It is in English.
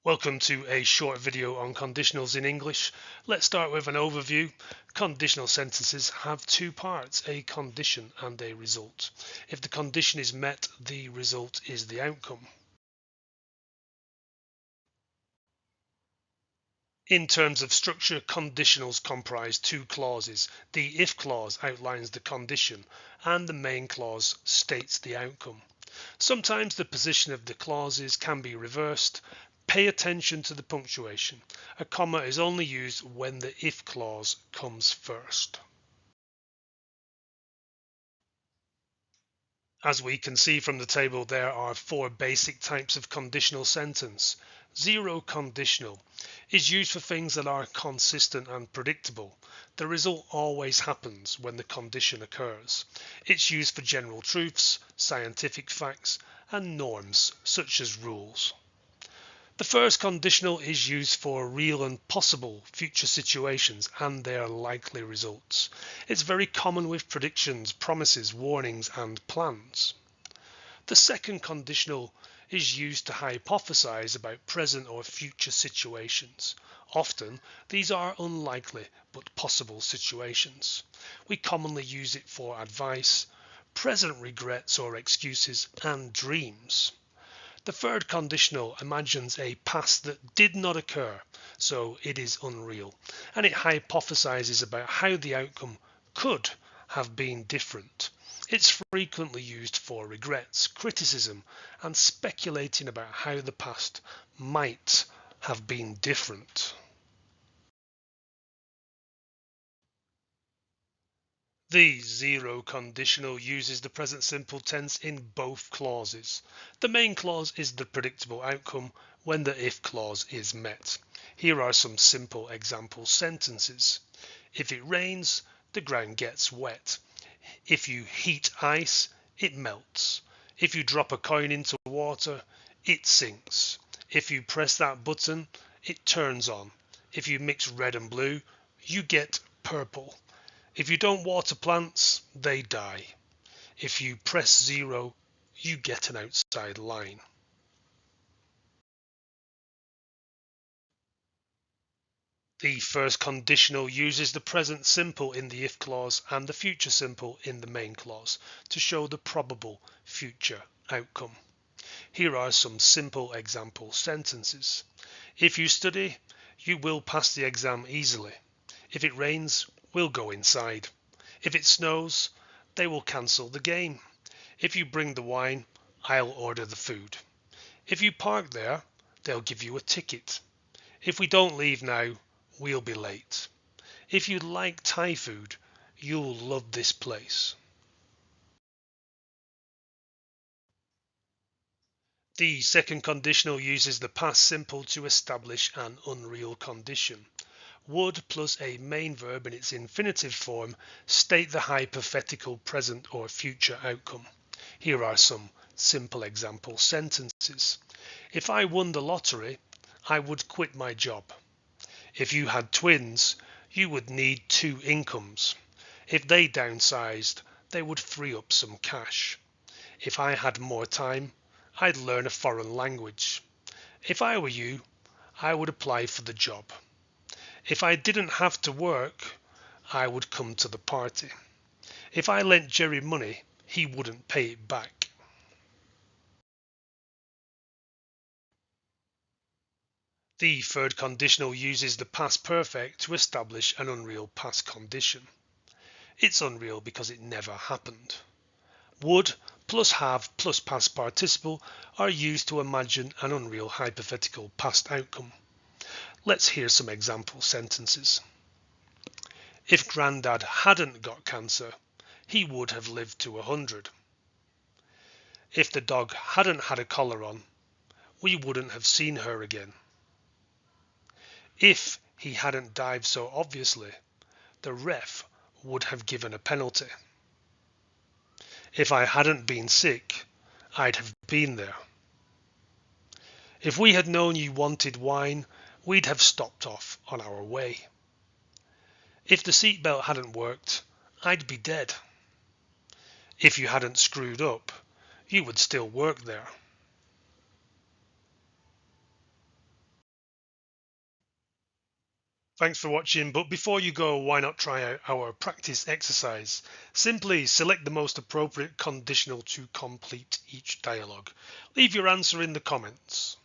Welcome to a short video on conditionals in English. Let's start with an overview. Conditional sentences have two parts, a condition and a result. If the condition is met, the result is the outcome. In terms of structure, conditionals comprise two clauses. The if clause outlines the condition and the main clause states the outcome. Sometimes the position of the clauses can be reversed. Pay attention to the punctuation. A comma is only used when the if clause comes first. As we can see from the table, there are four basic types of conditional sentence. Zero conditional is used for things that are consistent and predictable. The result always happens when the condition occurs. It's used for general truths, scientific facts, and norms such as rules. The first conditional is used for real and possible future situations and their likely results. It's very common with predictions, promises, warnings, and plans. The second conditional is used to hypothesize about present or future situations. Often, these are unlikely but possible situations. We commonly use it for advice, present regrets or excuses, and dreams. The third conditional imagines a past that did not occur, so it is unreal, and it hypothesizes about how the outcome could have been different. It's frequently used for regrets, criticism, and speculating about how the past might have been different. The zero conditional uses the present simple tense in both clauses. The main clause is the predictable outcome when the if clause is met. Here are some simple example sentences. If it rains, the ground gets wet. If you heat ice, it melts. If you drop a coin into water, it sinks. If you press that button, it turns on. If you mix red and blue, you get purple. If you don't water plants, they die. If you press zero, you get an outside line. The first conditional uses the present simple in the if clause and the future simple in the main clause to show the probable future outcome. Here are some simple example sentences. If you study, you will pass the exam easily. If it rains, we'll go inside. If it snows, they will cancel the game. If you bring the wine, I'll order the food. If you park there, they'll give you a ticket. If we don't leave now, we'll be late. If you like Thai food, you'll love this place. The second conditional uses the past simple to establish an unreal condition. Would plus a main verb in its infinitive form state the hypothetical present or future outcome. Here are some simple example sentences. If I won the lottery, I would quit my job. If you had twins, you would need two incomes. If they downsized, they would free up some cash. If I had more time, I'd learn a foreign language. If I were you, I would apply for the job. If I didn't have to work, I would come to the party. If I lent Jerry money, he wouldn't pay it back. The third conditional uses the past perfect to establish an unreal past condition. It's unreal because it never happened. Would plus have plus past participle are used to imagine an unreal hypothetical past outcome. Let's hear some example sentences. If Grandad hadn't got cancer, he would have lived to 100. If the dog hadn't had a collar on, we wouldn't have seen her again. If he hadn't dived so obviously, the ref would have given a penalty. If I hadn't been sick, I'd have been there. If we had known you wanted wine, we'd have stopped off on our way. If the seatbelt hadn't worked, I'd be dead. If you hadn't screwed up, you would still work there. Thanks for watching, but before you go, why not try out our practice exercise? Simply select the most appropriate conditional to complete each dialogue. Leave your answer in the comments.